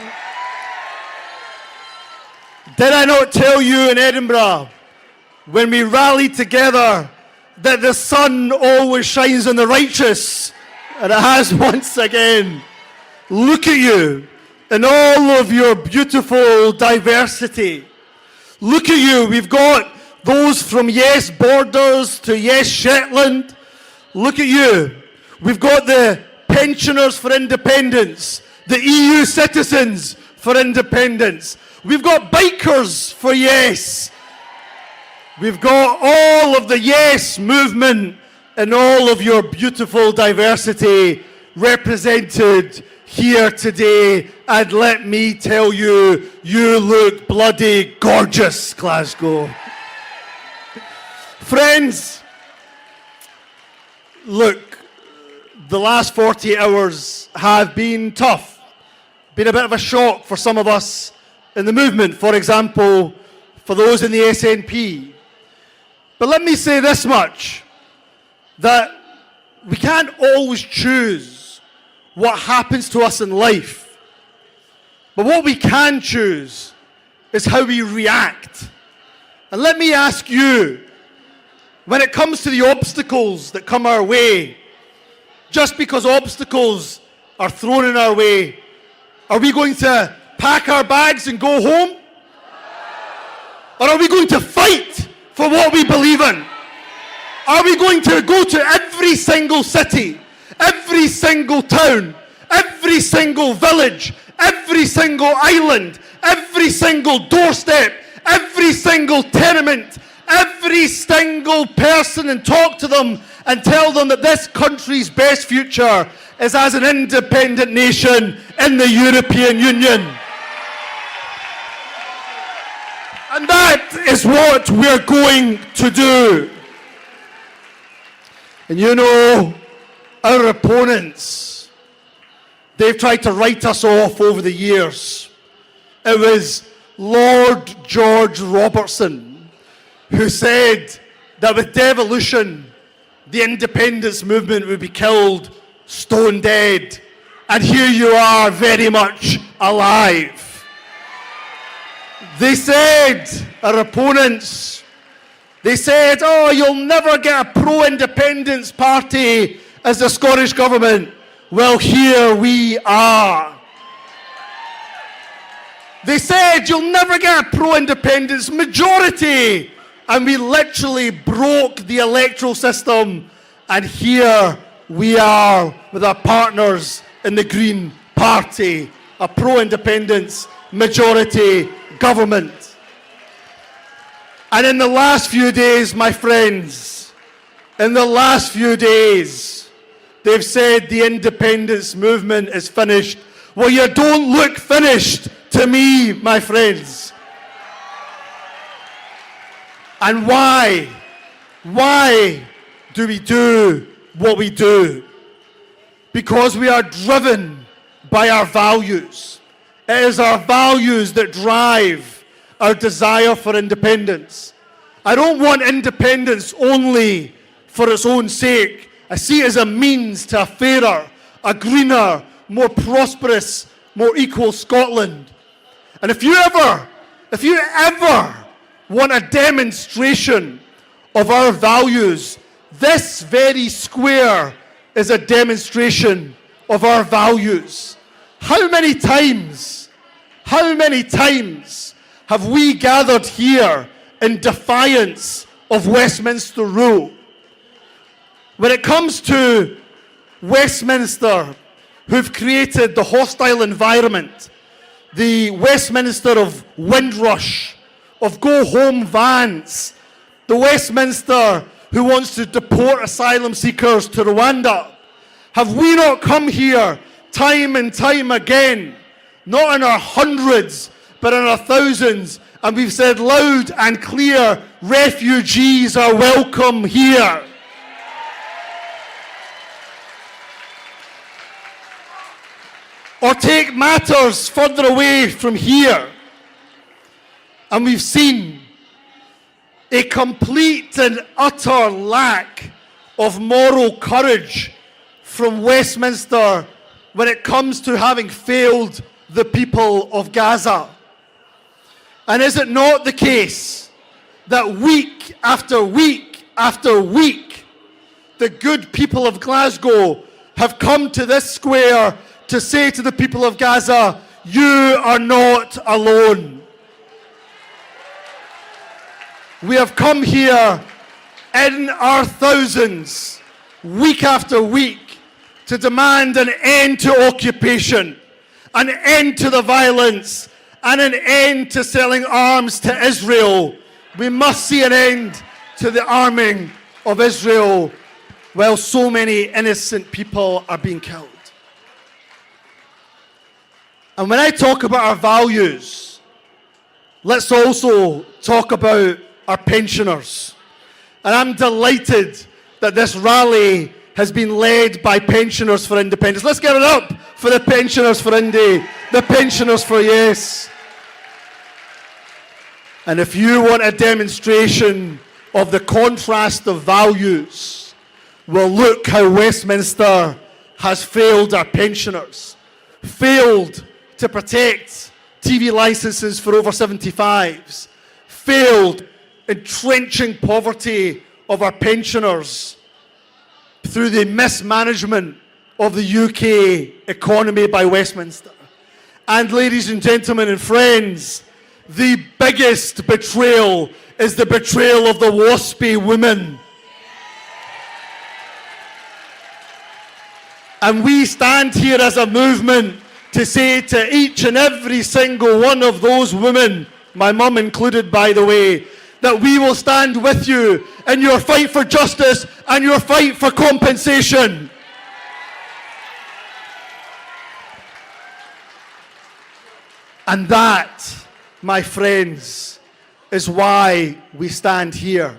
Did I not tell you in Edinburgh, when we rally together, that the sun always shines on the righteous? And it has once again. Look at you in all of your beautiful diversity. Look at you. We've got those from Yes Borders to Yes Shetland. Look at you. We've got the pensioners for independence, the EU citizens for independence. We've got bikers for yes. We've got all of the yes movement and all of your beautiful diversity represented here today. And let me tell you, you look bloody gorgeous, Glasgow. Friends, look, the last 48 hours have been tough. Been a bit of a shock for some of us in the movement, for example, for those in the SNP. But let me say this much, that we can't always choose what happens to us in life. But what we can choose is how we react. And let me ask you, when it comes to the obstacles that come our way, just because obstacles are thrown in our way, are we going to pack our bags and go home? Or are we going to fight for what we believe in? Are we going to go to every single city, every single town, every single village, every single island, every single doorstep, every single tenement, every single person, and talk to them and tell them that this country's best future is as an independent nation in the European Union? And that is what we're going to do. And you know, our opponents, they've tried to write us off over the years. It was Lord George Robertson, who said that with devolution, the independence movement would be killed stone dead. And here you are, very much alive. They said, our opponents, they said, oh, you'll never get a pro-independence party as the Scottish Government. Well, here we are. They said, you'll never get a pro-independence majority. And we literally broke the electoral system. And here we are with our partners in the Green Party, a pro-independence majority government. And in the last few days, my friends, in the last few days, they've said the independence movement is finished. Well, you don't look finished to me, my friends. And why? Why do we do what we do? Because we are driven by our values. It is our values that drive our desire for independence. I don't want independence only for its own sake. I see it as a means to a fairer, a greener, more prosperous, more equal Scotland. And if you ever want a demonstration of our values, this very square is a demonstration of our values. How many times have we gathered here in defiance of Westminster rule? When it comes to Westminster, who've created the hostile environment, the Westminster of Windrush, of go-home vans, the Westminster who wants to deport asylum seekers to Rwanda, have we not come here time and time again, not in our hundreds, but in our thousands, and we've said loud and clear, refugees are welcome here. Or take matters further away from here, and we've seen a complete and utter lack of moral courage from Westminster when it comes to having failed the people of Gaza. And is it not the case that week after week after week, the good people of Glasgow have come to this square to say to the people of Gaza, you are not alone. We have come here in our thousands, week after week, to demand an end to occupation, an end to the violence, and an end to selling arms to Israel. We must see an end to the arming of Israel while so many innocent people are being killed. And when I talk about our values, let's also talk about our pensioners. And I'm delighted that this rally has been led by Pensioners for Independence. Let's get it up for the Pensioners for Indy, the Pensioners for Yes. And if you want a demonstration of the contrast of values, well, look how Westminster has failed our pensioners, failed to protect TV licenses for over 75s, failed entrenching poverty of our pensioners through the mismanagement of the UK economy by Westminster. And ladies and gentlemen and friends, the biggest betrayal is the betrayal of the WASPy women. And we stand here as a movement to say to each and every single one of those women, my mum included by the way, that we will stand with you in your fight for justice and your fight for compensation. And that, my friends, is why we stand here.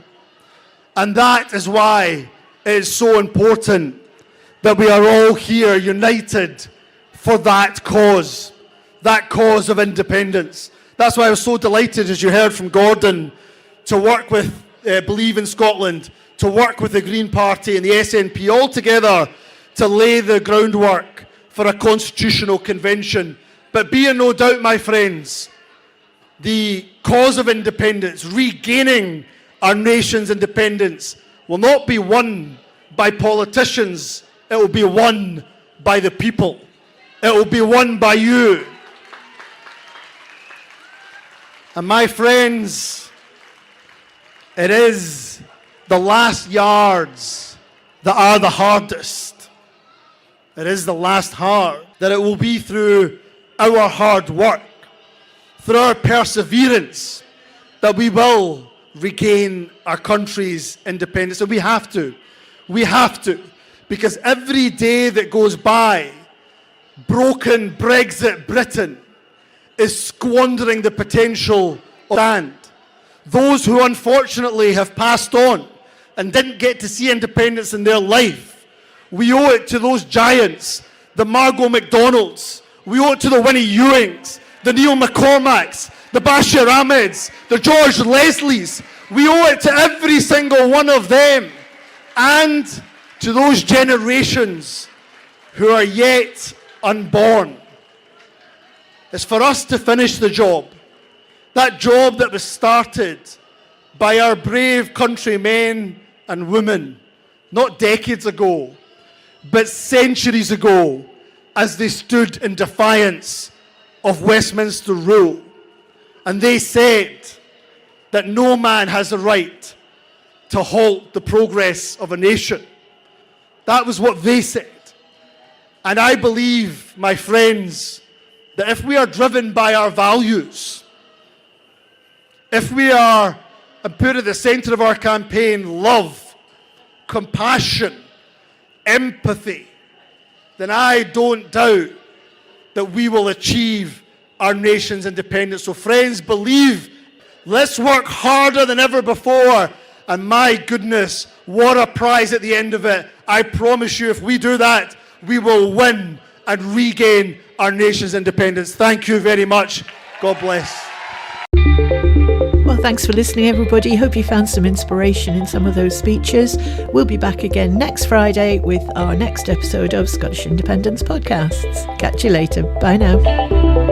And that is why it is so important that we are all here united for that cause of independence. That's why I was so delighted, as you heard from Gordon, to work with Believe in Scotland, to work with the Green Party and the SNP all together to lay the groundwork for a constitutional convention. But be in no doubt, my friends, the cause of independence, regaining our nation's independence, will not be won by politicians. It will be won by the people. It will be won by you. And my friends, it is the last yards that are the hardest. It is the last hard, that it will be through our hard work, through our perseverance, that we will regain our country's independence. And we have to. We have to. Because every day that goes by, broken Brexit Britain is squandering the potential of land. Those who unfortunately have passed on and didn't get to see independence in their life, we owe it to those giants, the Margot McDonalds. We owe it to the Winnie Ewings, the Neil McCormacks, the Bashir Ahmeds, the George Leslies. We owe it to every single one of them, and to those generations who are yet unborn. It's for us to finish the job. That job that was started by our brave countrymen and women, not decades ago, but centuries ago, as they stood in defiance of Westminster rule. And they said that no man has the right to halt the progress of a nation. That was what they said. And I believe, my friends, that if we are driven by our values, if we are, and put at the centre of our campaign, love, compassion, empathy, then I don't doubt that we will achieve our nation's independence. So friends, believe, let's work harder than ever before. And my goodness, what a prize at the end of it. I promise you, if we do that, we will win and regain our nation's independence. Thank you very much. God bless. Well, thanks for listening, everybody. Hope you found some inspiration in some of those speeches. We'll be back again next Friday with our next episode of Scottish Independence Podcasts. Catch you later. Bye now.